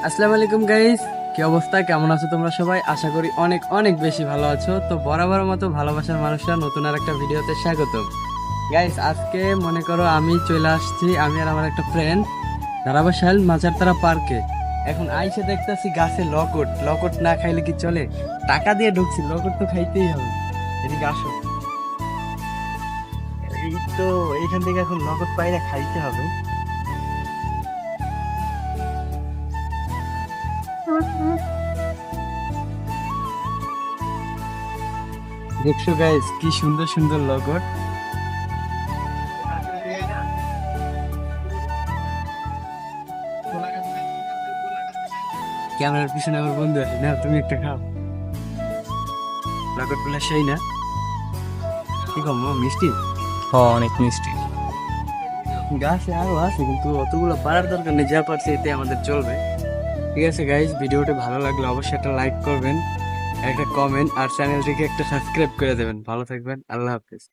আসসালামু আলাইকুম গাইস, কি অবস্থা? কেমন আছো তোমরা সবাই? আশা করি অনেক অনেক বেশি ভালো আছো। তো বরাবর মতো ভালোবাসার মানুষরা নতুন আর একটা ভিডিওতে স্বাগতম। গাইস, আজকে মনে করো আমি চলে আসছি, আমি আর আমার একটা ফ্রেন্ড ধারাবাসাইল মাচারতারা পার্কে। এখন আইসে দেখতেছি গাছে লকট লকট না খাইলে কি চলে? টাকা দিয়ে ঢুকছি, লকট তো খাইতেই হবে। এদিকে আসো। এই তো, এইখান থেকে এখন লকট পাই না, খাইতে হবে। দেখছো গাইস, কি সুন্দর সুন্দর লকট। ক্যামেরার পিছনে আমার বন্ধু আছে, না তুমি একটা খাও। নাগরদোলা সেই না? কি কম মিষ্টি? অনেক মিষ্টি। গাছে আরো আছে কিন্তু অতগুলো পারার দরকার নেই, যা পারছে এতে আমাদের চলবে। ঠিক আছে গাইজ, ভিডিওটি ভালো লাগলে অবশ্যই একটা লাইক করবেন, একটা কমেন্ট আর চ্যানেলটিকে একটা সাবস্ক্রাইব করে দেবেন। ভালো থাকবেন, আল্লাহ হাফেজ।